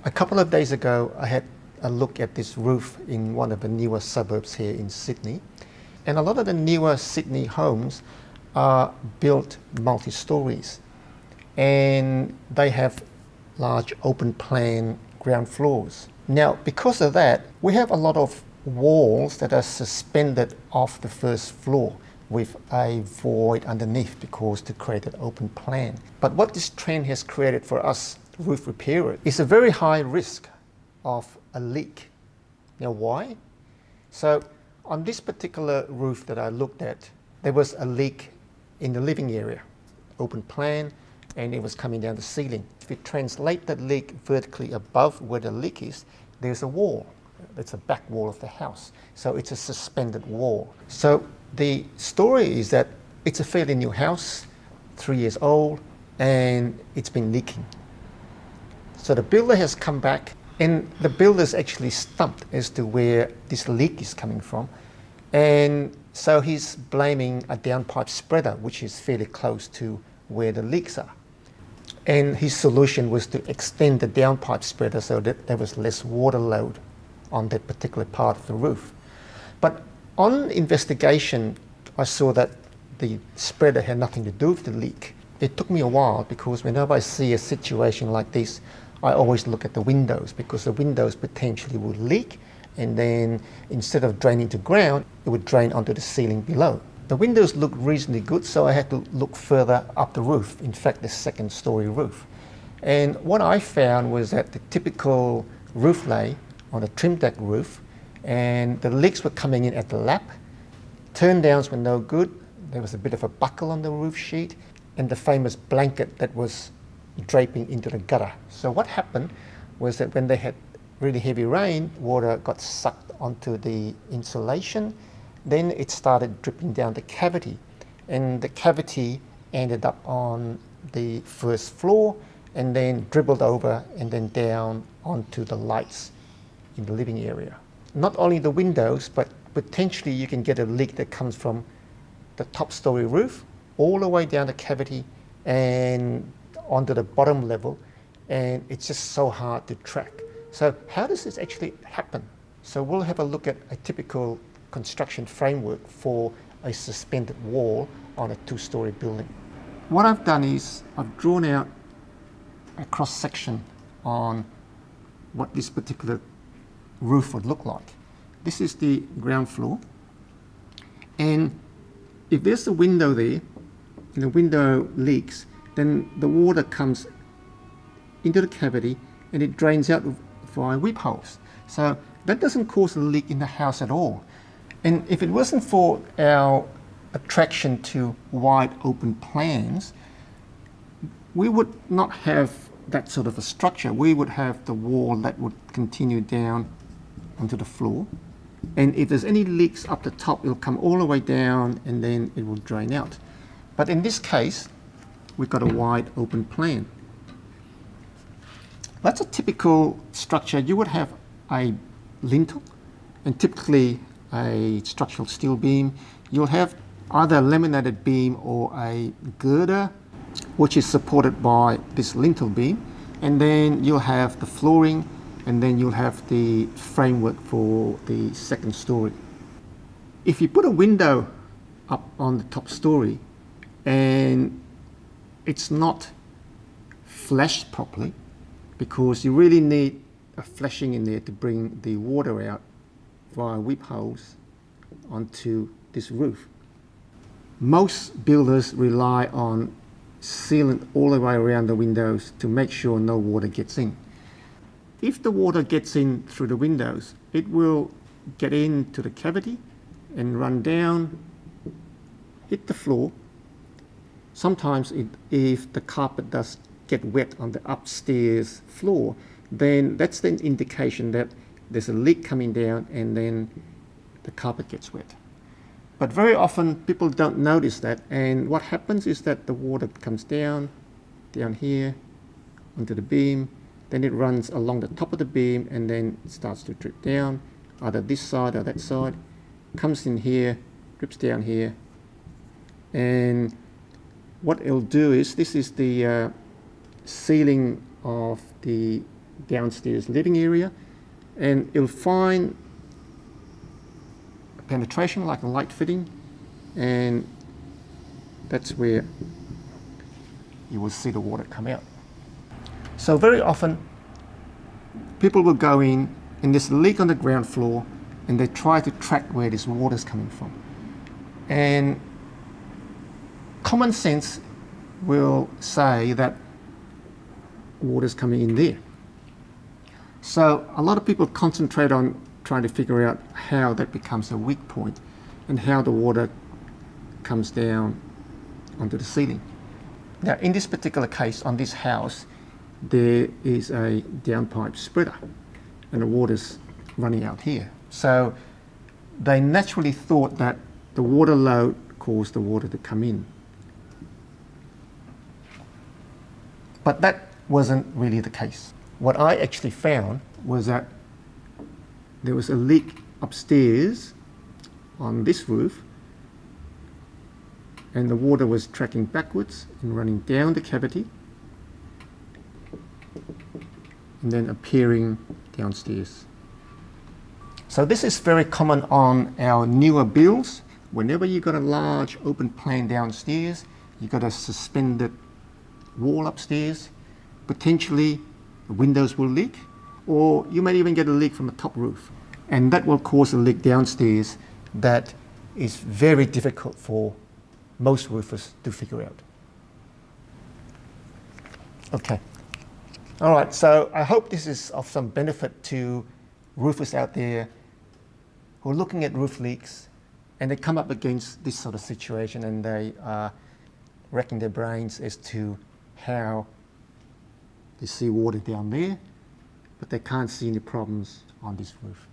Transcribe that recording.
A couple of days ago, I had a look at this roof in one of the newer suburbs here in Sydney. And a lot of the newer Sydney homes are built multi-stories. And they have large open plan ground floors. Now, because of that, we have a lot of walls that are suspended off the first floor with a void underneath because to create an open plan. But what this trend has created for us roof repairers is a very high risk of a leak. Now why? So on this particular roof that I looked at, there was a leak in the living area, open plan, and it was coming down the ceiling. If you translate that leak vertically above where the leak is, there's a wall. It's a back wall of the house. So it's a suspended wall. So the story is that it's a fairly new house, 3 years old, and it's been leaking. So the builder has come back, and the builder's actually stumped as to where this leak is coming from. And so he's blaming a downpipe spreader, which is fairly close to where the leaks are. And his solution was to extend the downpipe spreader so that there was less water load on that particular part of the roof. But on investigation, I saw that the spreader had nothing to do with the leak. It took me a while because whenever I see a situation like this, I always look at the windows because the windows potentially would leak, and then instead of draining to ground, it would drain onto the ceiling below. The windows looked reasonably good, so I had to look further up the roof, in fact the second story roof. And what I found was that the typical roof lay on a trim deck roof, and the leaks were coming in at the lap, turn downs were no good, there was a bit of a buckle on the roof sheet, and the famous blanket that was draping into the gutter. So what happened was that when they had really heavy rain, water got sucked onto the insulation, then it started dripping down the cavity, and the cavity ended up on the first floor and then dribbled over and then down onto the lights in the living area. Not only the windows, but potentially you can get a leak that comes from the top story roof all the way down the cavity and onto the bottom level, and it's just so hard to track. So how does this actually happen? So we'll have a look at a typical construction framework for a suspended wall on a two-story building. What I've done is I've drawn out a cross-section on what this particular roof would look like. This is the ground floor, and if there's a window there and the window leaks, then the water comes into the cavity and it drains out via weep holes. So that doesn't cause a leak in the house at all. And if it wasn't for our attraction to wide open plans, we would not have that sort of a structure. We would have the wall that would continue down onto the floor. And if there's any leaks up the top, it'll come all the way down and then it will drain out. But in this case, we've got a wide open plan. That's a typical structure. You would have a lintel and typically a structural steel beam. You'll have either a laminated beam or a girder, which is supported by this lintel beam. And then you'll have the flooring, and then you'll have the framework for the second story. If you put a window up on the top story and it's not flashed properly, because you really need a flashing in there to bring the water out via weep holes onto this roof. Most builders rely on sealant all the way around the windows to make sure no water gets in. If the water gets in through the windows, it will get into the cavity and run down, hit the floor. Sometimes if the carpet does get wet on the upstairs floor, then that's the indication that there's a leak coming down and then the carpet gets wet. But very often people don't notice that, and what happens is that the water comes down here, onto the beam, then it runs along the top of the beam and then it starts to drip down, either this side or that side, comes in here, drips down here, and what it'll do is, this is the ceiling of the downstairs living area, and it'll find a penetration like a light fitting, and that's where you will see the water come out. So very often people will go in and there's a leak on the ground floor and they try to track where this water is coming from. And common sense will say that water's coming in there. So a lot of people concentrate on trying to figure out how that becomes a weak point and how the water comes down onto the ceiling. Now in this particular case, on this house, there is a downpipe spreader and the water's running out here. So they naturally thought that the water load caused the water to come in. But that wasn't really the case. What I actually found was that there was a leak upstairs on this roof, and the water was tracking backwards and running down the cavity and then appearing downstairs. So this is very common on our newer builds. Whenever you've got a large open plan downstairs, you've got a suspended wall upstairs, potentially the windows will leak, or you may even get a leak from the top roof. And that will cause a leak downstairs that is very difficult for most roofers to figure out. Okay. All right, so I hope this is of some benefit to roofers out there who are looking at roof leaks and they come up against this sort of situation and they are racking their brains as to how they see water down there, but they can't see any problems on this roof.